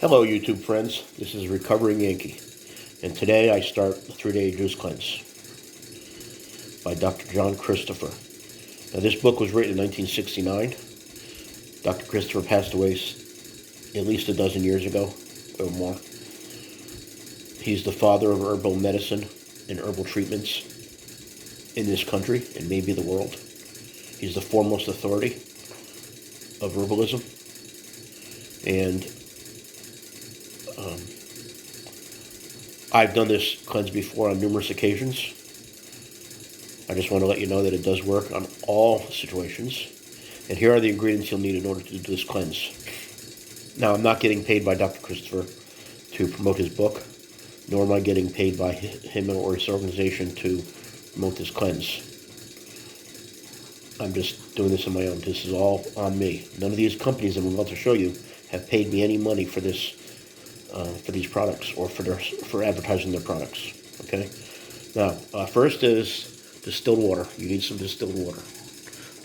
Hello, YouTube friends. This is Recovering Yankee, and today I start the 3-Day Juice Cleanse by Dr. John Christopher. Now, this book was written in 1969. Dr. Christopher passed away at least a dozen years ago or more. He's the father of herbal medicine and herbal treatments in this country and maybe the world. He's the foremost authority of herbalism, and I've done this cleanse before on numerous occasions. I just want to let you know that it does work on all situations. And here are the ingredients you'll need in order to do this cleanse. Now, I'm not getting paid by Dr. Christopher to promote his book, nor am I getting paid by him or his organization to promote this cleanse. I'm just doing this on my own. This is all on me. None of these companies I'm about to show you have paid me any money for this. For these products or for advertising their products. Okay. Now, first is distilled water. You need some distilled water.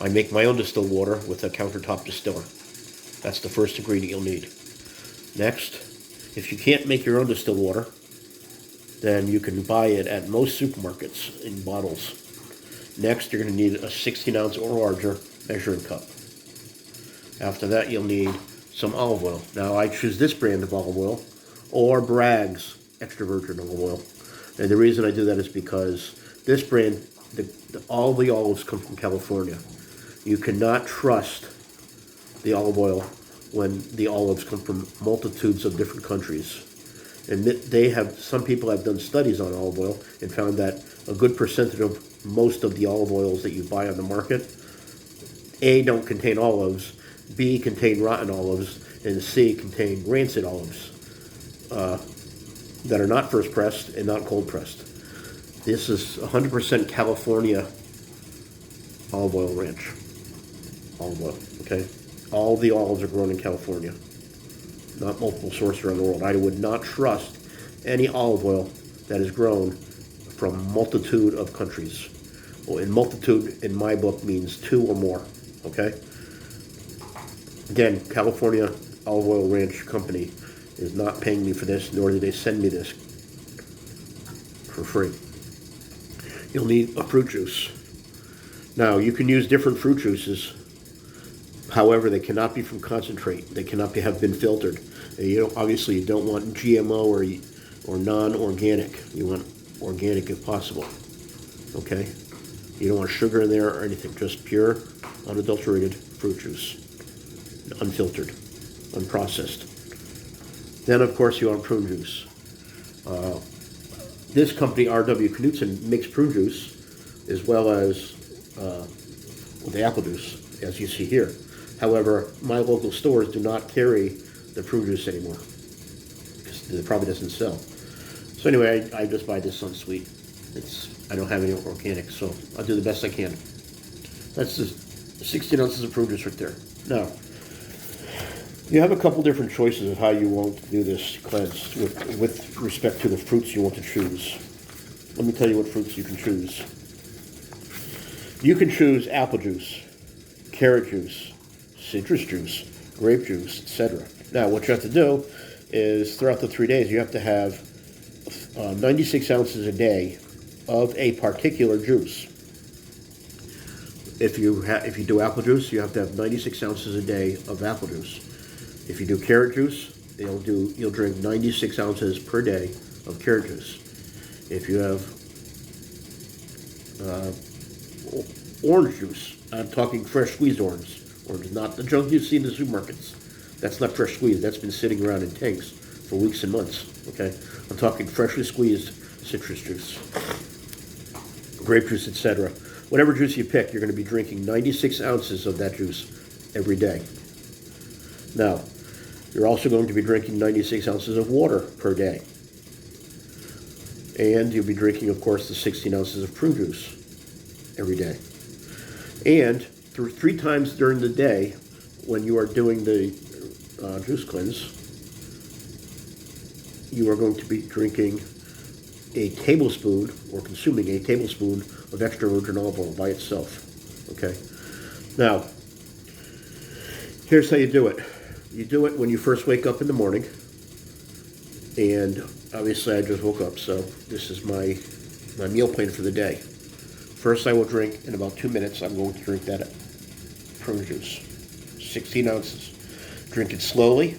I make my own distilled water with a countertop distiller. That's the first ingredient you'll need. Next, if you can't make your own distilled water, then you can buy it at most supermarkets in bottles. Next, you're going to need a 16-ounce or larger measuring cup. After that, you'll need some olive oil. Now, I choose this brand of olive oil, or Bragg's extra virgin olive oil. And the reason I do that is because this brand, all the olives come from California. You cannot trust the olive oil when the olives come from multitudes of different countries. And some people have done studies on olive oil and found that a good percentage of most of the olive oils that you buy on the market, A, don't contain olives, B, contain rotten olives, and C, contain rancid olives. That are not first pressed and not cold pressed. This is 100% California olive oil ranch. Olive oil, okay? All the olives are grown in California, not multiple sources around the world. I would not trust any olive oil that is grown from a multitude of countries. Well, in multitude, in my book, means 2 or more, okay? Again, California Olive Oil Ranch Company is not paying me for this, nor do they send me this for free. You'll need a fruit juice. Now, you can use different fruit juices. However, they cannot be from concentrate. They cannot have been filtered. Obviously, you don't want GMO or non-organic. You want organic if possible. Okay? You don't want sugar in there or anything. Just pure, unadulterated fruit juice. Unfiltered, unprocessed. Then, of course, you want prune juice. This company, R.W. Knudsen, makes prune juice as well as the apple juice, as you see here. However, my local stores do not carry the prune juice anymore because it probably doesn't sell. So anyway, I just buy this Sunsweet. I don't have any organic, so I'll do the best I can. That's the 16 ounces of prune juice right there. Now, you have a couple different choices of how you want to do this cleanse with respect to the fruits you want to choose. Let me tell you what fruits you can choose. You can choose apple juice, carrot juice, citrus juice, grape juice, etc. Now, what you have to do is throughout the 3 days, you have to have 96 ounces a day of a particular juice. If you do apple juice, you have to have 96 ounces a day of apple juice. If you do carrot juice, you'll drink 96 ounces per day of carrot juice. If you have orange juice, I'm talking fresh squeezed orange, not the junk you see in the supermarkets. That's not fresh squeezed. That's been sitting around in tanks for weeks and months. Okay, I'm talking freshly squeezed citrus juice, grape juice, etc. Whatever juice you pick, you're going to be drinking 96 ounces of that juice every day. Now, you're also going to be drinking 96 ounces of water per day. And you'll be drinking, of course, the 16 ounces of prune juice every day. And 3 times during the day, when you are doing the juice cleanse, you are going to be drinking a tablespoon, or consuming a tablespoon of extra virgin olive oil by itself. Okay? Now, here's how you do it. You do it when you first wake up in the morning. And obviously I just woke up, so this is my meal plan for the day. First I will drink, in about 2 minutes, I'm going to drink that prune juice. 16 ounces. Drink it slowly.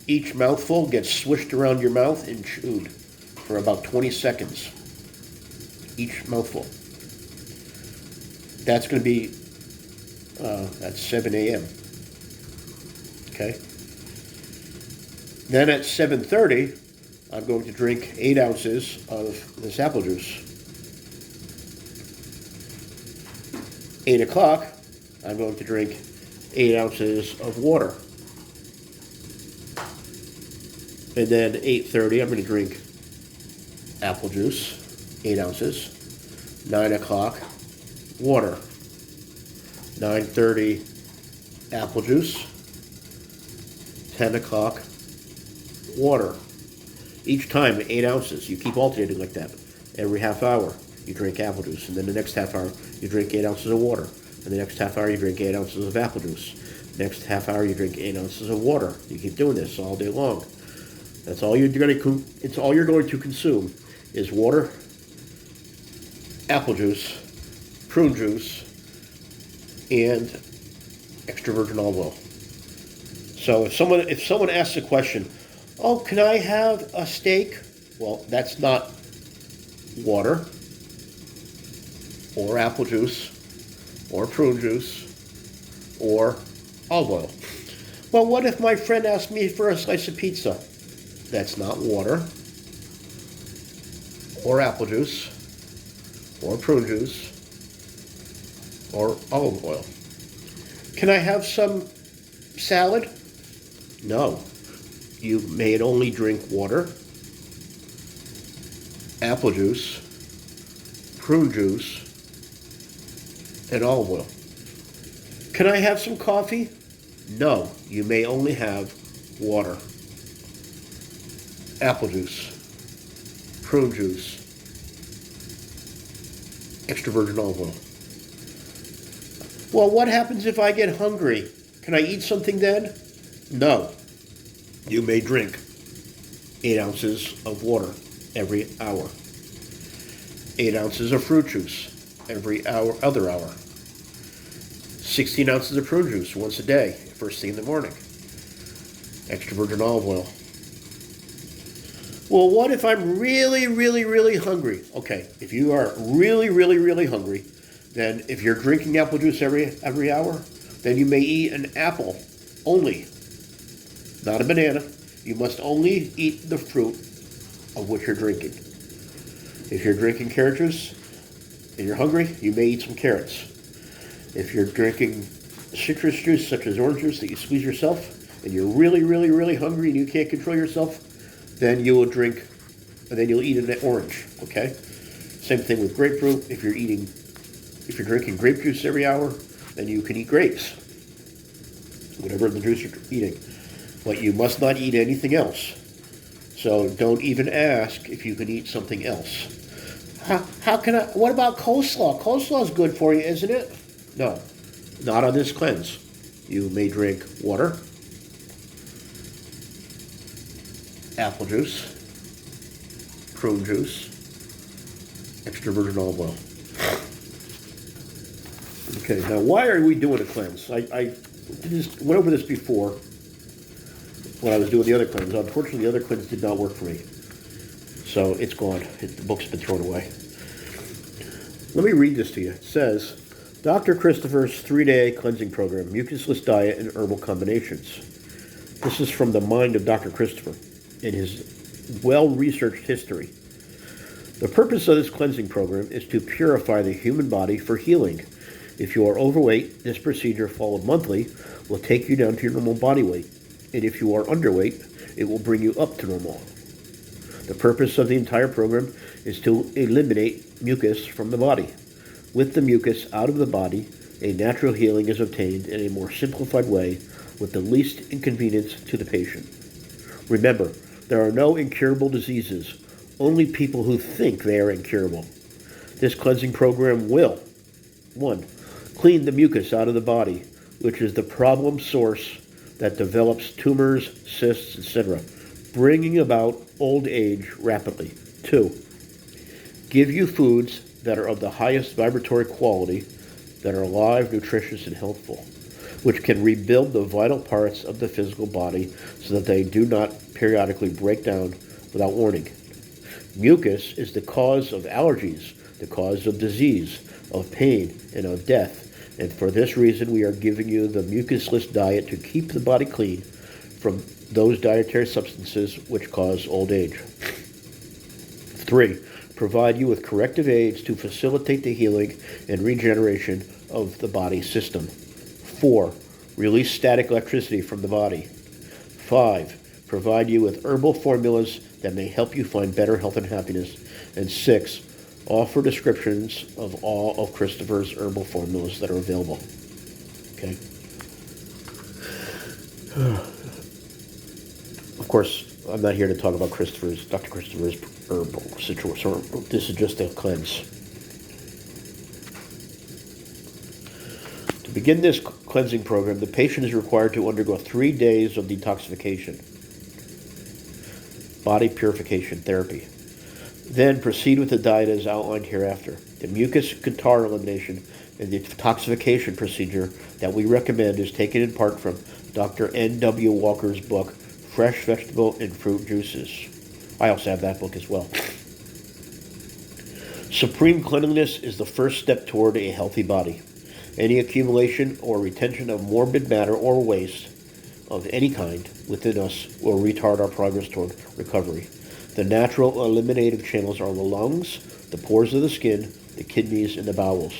Each mouthful gets swished around your mouth and chewed for about 20 seconds. Each mouthful. That's going to be at 7 a.m. Okay? Then at 7:30, I'm going to drink 8 ounces of this apple juice. 8 o'clock, I'm going to drink 8 ounces of water. And then 8:30, I'm going to drink apple juice, 8 ounces. 9 o'clock, water. 9:30, apple juice. 10 o'clock, water. Each time, 8 ounces. You keep alternating like that. Every half hour, you drink apple juice. And then the next half hour, you drink 8 ounces of water. And the next half hour, you drink 8 ounces of apple juice. Next half hour, you drink 8 ounces of water. You keep doing this all day long. That's all you're going to. It's all you're going to consume is water, apple juice, prune juice, and extra virgin olive oil. So if someone asks a question, oh, can I have a steak? Well, that's not water, or apple juice, or prune juice, or olive oil. Well, what if my friend asked me for a slice of pizza? That's not water, or apple juice, or prune juice, or olive oil. Can I have some salad? No. You may only drink water, apple juice, prune juice, and olive oil. Can I have some coffee? No. You may only have water, apple juice, prune juice, extra virgin olive oil. Well, what happens if I get hungry? Can I eat something then? No. You may drink 8 ounces of water every hour. 8 ounces of fruit juice every other hour. 16 ounces of prune juice once a day, first thing in the morning. Extra virgin olive oil. Well, what if I'm really, really, really hungry? Okay, if you are really, really, really hungry, then if you're drinking apple juice every hour, then you may eat an apple only, not a banana. You must only eat the fruit of what you're drinking. If you're drinking carrot juice and you're hungry, you may eat some carrots. If you're drinking citrus juice, such as orange juice, that you squeeze yourself, and you're really, really, really hungry and you can't control yourself, then you will drink, and then you'll eat an orange, okay? Same thing with grapefruit. If you're drinking grape juice every hour, then you can eat grapes, whatever the juice you're eating. But you must not eat anything else. So don't even ask if you can eat something else. What about coleslaw? Coleslaw is good for you, isn't it? No, not on this cleanse. You may drink water, apple juice, prune juice, extra virgin olive oil. Okay, now why are we doing a cleanse? I went over this before when I was doing the other cleanse. Unfortunately, the other cleanse did not work for me. So it's gone. The book's been thrown away. Let me read this to you. It says, Dr. Christopher's 3-day cleansing program, mucusless diet and herbal combinations. This is from the mind of Dr. Christopher in his well-researched history. The purpose of this cleansing program is to purify the human body for healing. If you are overweight, this procedure followed monthly will take you down to your normal body weight. And if you are underweight, it will bring you up to normal. The purpose of the entire program is to eliminate mucus from the body. With the mucus out of the body, a natural healing is obtained in a more simplified way with the least inconvenience to the patient. Remember, there are no incurable diseases, only people who think they are incurable. This cleansing program will 1. Clean the mucus out of the body, which is the problem source that develops tumors, cysts, etc. bringing about old age rapidly. 2. Give you foods that are of the highest vibratory quality, that are alive, nutritious, and healthful, which can rebuild the vital parts of the physical body so that they do not periodically break down without warning. Mucus is the cause of allergies, the cause of disease, of pain, and of death. And for this reason, we are giving you the mucusless diet to keep the body clean from those dietary substances which cause old age. 3. Provide you with corrective aids to facilitate the healing and regeneration of the body system. 4. Release static electricity from the body. 5. Provide you with herbal formulas that may help you find better health and happiness. And 6. Offer descriptions of all of Christopher's herbal formulas that are available. Okay. Of course, I'm not here to talk about Dr. Christopher's herbal situation. This is just a cleanse. To begin this cleansing program, the patient is required to undergo 3 days of detoxification, body purification therapy. Then proceed with the diet as outlined hereafter. The mucus catarrh elimination and the detoxification procedure that we recommend is taken in part from Dr. N.W. Walker's book, Fresh Vegetable and Fruit Juices. I also have that book as well. Supreme cleanliness is the first step toward a healthy body. Any accumulation or retention of morbid matter or waste of any kind within us will retard our progress toward recovery. The natural eliminative channels are the lungs, the pores of the skin, the kidneys, and the bowels.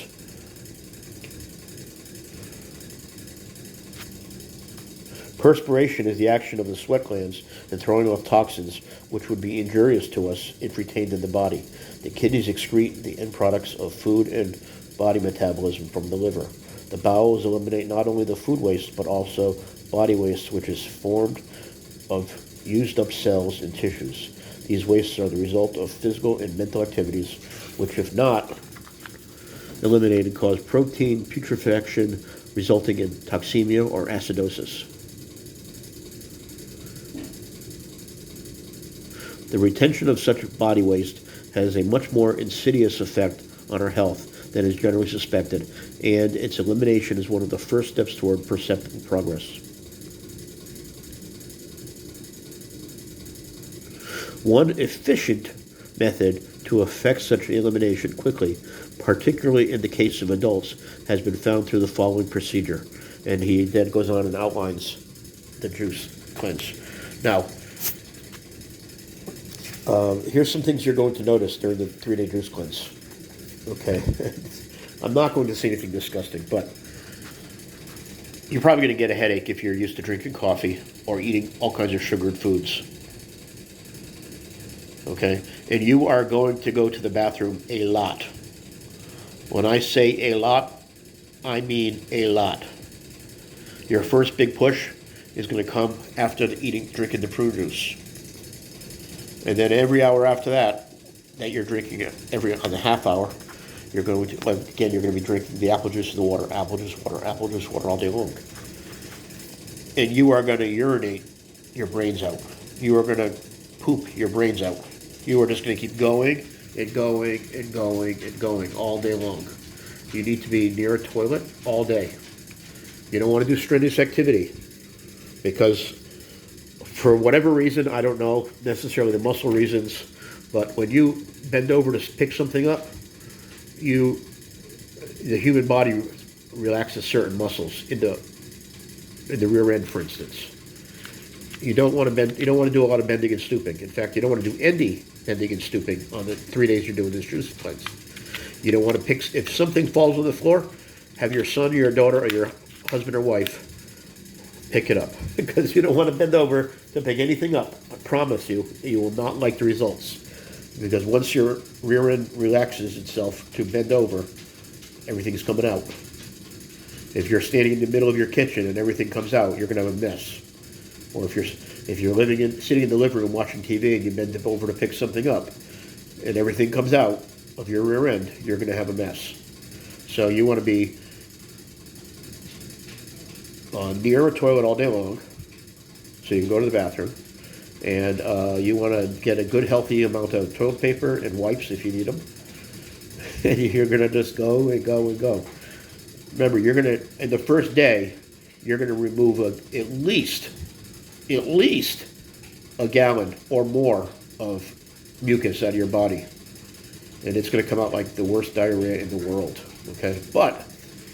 Perspiration is the action of the sweat glands in throwing off toxins which would be injurious to us if retained in the body. The kidneys excrete the end products of food and body metabolism from the liver. The bowels eliminate not only the food waste but also body waste, which is formed of used up cells and tissues. These wastes are the result of physical and mental activities which, if not eliminated, cause protein putrefaction, resulting in toxemia or acidosis. The retention of such body waste has a much more insidious effect on our health than is generally suspected, and its elimination is one of the first steps toward perceptible progress. One efficient method to effect such elimination quickly, particularly in the case of adults, has been found through the following procedure. And he then goes on and outlines the juice cleanse. Now, here's some things you're going to notice during the 3-day juice cleanse. Okay. I'm not going to say anything disgusting, but you're probably going to get a headache if you're used to drinking coffee or eating all kinds of sugared foods. Okay? And you are going to go to the bathroom a lot. When I say a lot, I mean a lot. Your first big push is going to come after drinking the prune juice. And then every hour after that you're drinking it, on the half hour, you're going to be drinking the apple juice and the water, apple juice, water all day long. And you are going to urinate your brains out. You are going to poop your brains out. You are just going to keep going and going and going and going all day long. You need to be near a toilet all day. You don't want to do strenuous activity because for whatever reason, I don't know necessarily the muscle reasons, but when you bend over to pick something up, the human body relaxes certain muscles in the rear end, for instance. You don't want to bend. You don't want to do a lot of bending and stooping. In fact, you don't want to do any bending and stooping on the 3 days you're doing this juice cleanse. You don't want to pick. If something falls on the floor, have your son, or your daughter, or your husband or wife pick it up, because you don't want to bend over to pick anything up. I promise you, you will not like the results, because once your rear end relaxes itself to bend over, everything's coming out. If you're standing in the middle of your kitchen and everything comes out, you're going to have a mess. Or if you're sitting in the living room watching TV and you bend over to pick something up, and everything comes out of your rear end, you're going to have a mess. So you want to be near a toilet all day long, so you can go to the bathroom. And you want to get a good, healthy amount of toilet paper and wipes if you need them. And you're going to just go and go and go. Remember, you're going to, in the first day, you're going to remove at least a gallon or more of mucus out of your body. And it's going to come out like the worst diarrhea in the world. Okay? But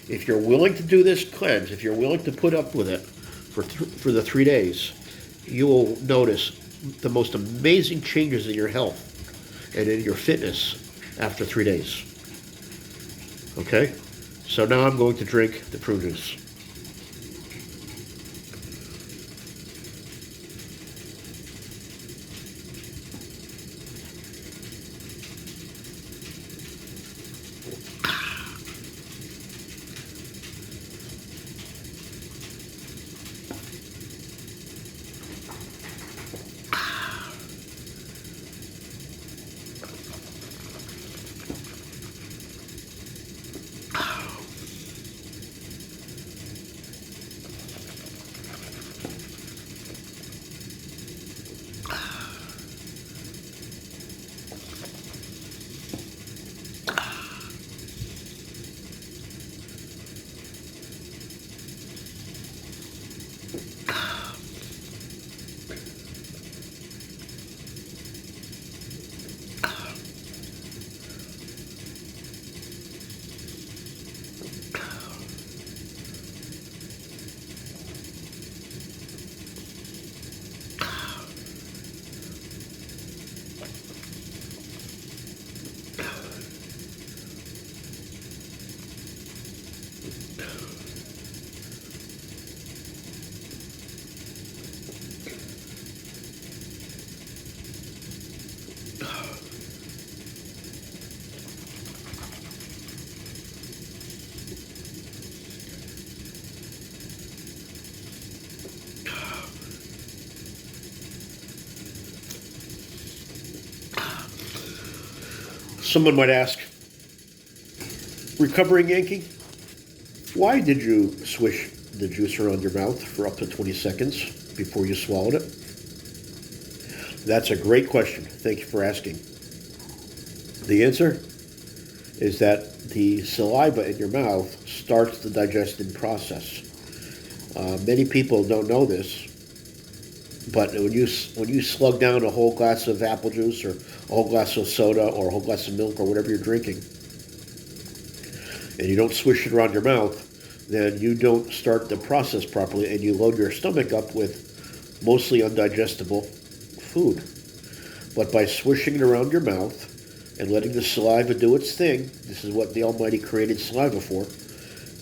if you're willing to do this cleanse, if you're willing to put up with it for the 3 days, you will notice the most amazing changes in your health and in your fitness after 3 days. Okay? So now I'm going to drink the prune juice. Someone might ask, recovering Yankee, why did you swish the juice around your mouth for up to 20 seconds before you swallowed it? That's a great question. Thank you for asking. The answer is that the saliva in your mouth starts the digestion process. Many people don't know this, but when you slug down a whole glass of apple juice or a whole glass of soda or a whole glass of milk or whatever you're drinking, and you don't swish it around your mouth, then you don't start the process properly and you load your stomach up with mostly undigestible food. But by swishing it around your mouth and letting the saliva do its thing, this is what the Almighty created saliva for,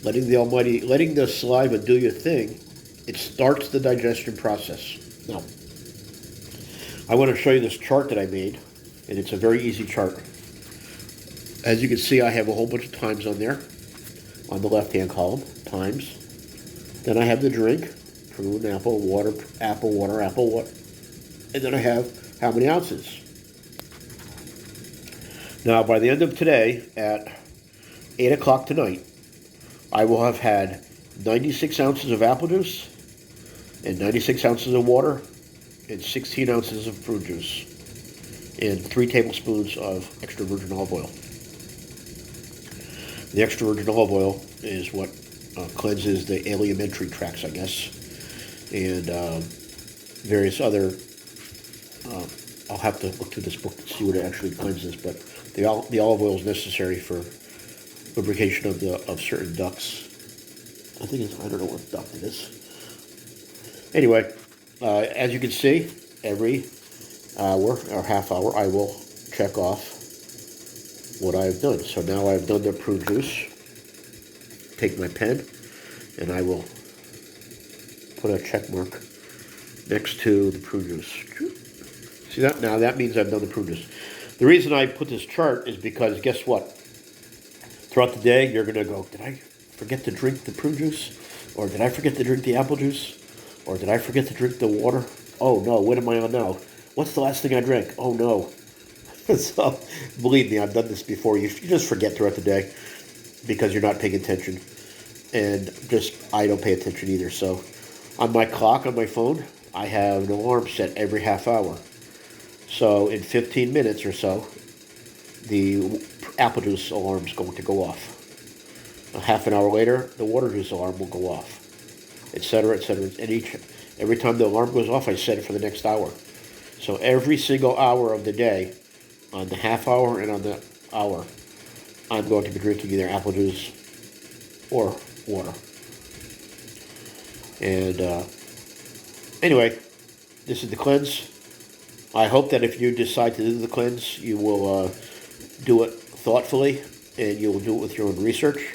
letting the saliva do your thing, it starts the digestion process. Now, I want to show you this chart that I made, and it's a very easy chart. As you can see, I have a whole bunch of times on there, on the left-hand column, times. Then I have the drink, prune, apple, water, apple, water, apple, water. And then I have how many ounces. Now, by the end of today, at 8 o'clock tonight, I will have had 96 ounces of apple juice and 96 ounces of water and 16 ounces of prune juice and 3 tablespoons of extra virgin olive oil. The extra virgin olive oil is what cleanses the alimentary tracts, I guess, and various other. I'll have to look through this book to see what it actually cleanses, but the olive oil is necessary for lubrication of certain ducts. I don't know what duct it is. Anyway, as you can see, every hour or half hour, I will check off what I've done. So now I've done the prune juice. Take my pen, and I will put a check mark next to the prune juice. See that? Now that means I've done the prune juice. The reason I put this chart is because guess what? Throughout the day, you're going to go, did I forget to drink the prune juice? Or did I forget to drink the apple juice? Or did I forget to drink the water? Oh no, what am I on now? What's the last thing I drank? Oh no. So, believe me, I've done this before. You just forget throughout the day because you're not paying attention. And I don't pay attention either. So, on my clock, on my phone, I have an alarm set every half hour. So in 15 minutes or so, the apple juice alarm is going to go off. A half an hour later, the water juice alarm will go off, etc., etc. And every time the alarm goes off, I set it for the next hour. So every single hour of the day, on the half hour and on the hour, I'm going to be drinking either apple juice or water. And anyway, this is the cleanse. I hope that if you decide to do the cleanse, you will do it thoughtfully and you will do it with your own research.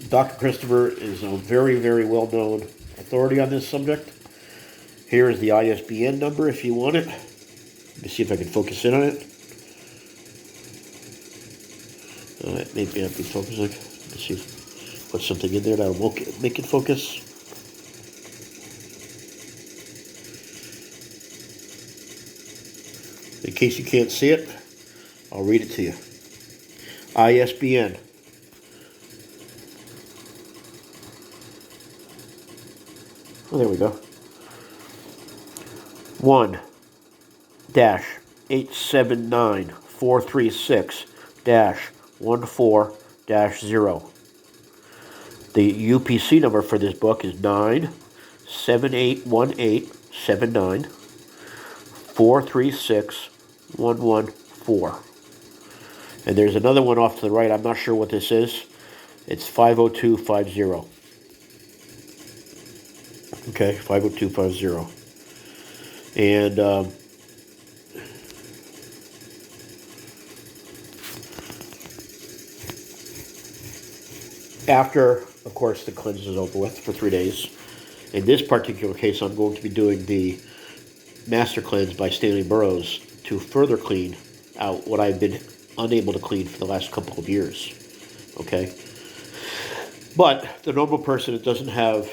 Dr. Christopher is a very, very well-known authority on this subject. Here is the ISBN number if you want it. Let me see if I can focus in on it. Maybe I'll be focusing. Let's see if put something in there that will make it focus. In case you can't see it, I'll read it to you. ISBN. Oh, there we go. 1-879-436-14-0. The UPC number for this book is 9781879 436-114. And there's another one off to the right. I'm not sure what this is. It's 50250. Okay, 50250. And after, of course, the cleanse is over with for 3 days. In this particular case, I'm going to be doing the Master Cleanse by Stanley Burroughs to further clean out what I've been unable to clean for the last couple of years. Okay? But the normal person that doesn't have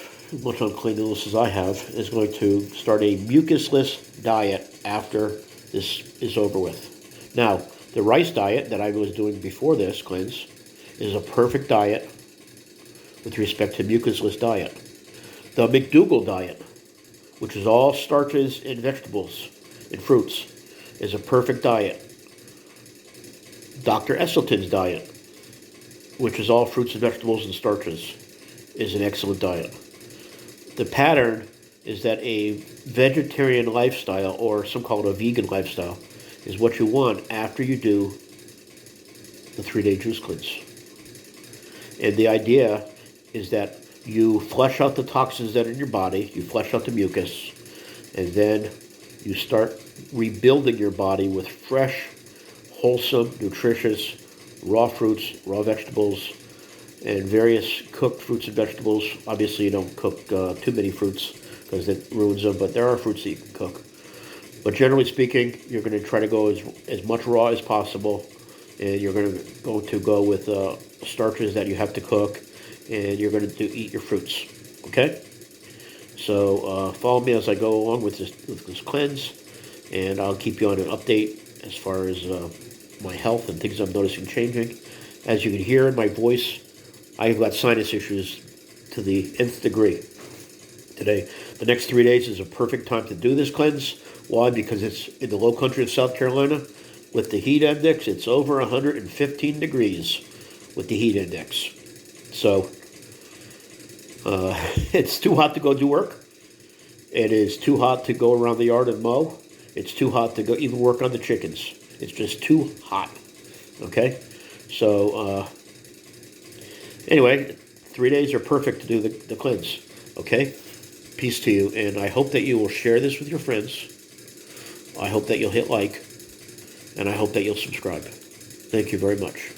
much uncleanliness as I have is going to start a mucusless diet after this is over with. Now, the rice diet that I was doing before this cleanse is a perfect diet with respect to mucusless diet. The McDougall diet, which is all starches and vegetables and fruits, is a perfect diet. Dr. Esselstyn's diet, which is all fruits and vegetables and starches, is an excellent diet. The pattern is that a vegetarian lifestyle, or some call it a vegan lifestyle, is what you want after you do the 3-day juice cleanse. And the idea is that you flush out the toxins that are in your body, you flush out the mucus, and then you start rebuilding your body with fresh, wholesome, nutritious, raw fruits, raw vegetables, and various cooked fruits and vegetables. Obviously, you don't cook too many fruits because that ruins them, but there are fruits that you can cook. But generally speaking, you're going to try to go as much raw as possible, and you're going to go with starches that you have to cook, and you're going to eat your fruits. Okay? So follow me as I go along with this cleanse, and I'll keep you on an update as far as my health and things I'm noticing changing. As you can hear in my voice, I've got sinus issues to the nth degree today. The next 3 days is a perfect time to do this cleanse. Why? Because it's in the low country of South Carolina. With the heat index, it's over 115 degrees with the heat index. So it's too hot to go do work. It is too hot to go around the yard and mow. It's too hot to go even work on the chickens. It's just too hot. Okay? So anyway, 3 days are perfect to do the cleanse. Okay? Peace to you, and I hope that you will share this with your friends. I hope that you'll hit like, and I hope that you'll subscribe. Thank you very much.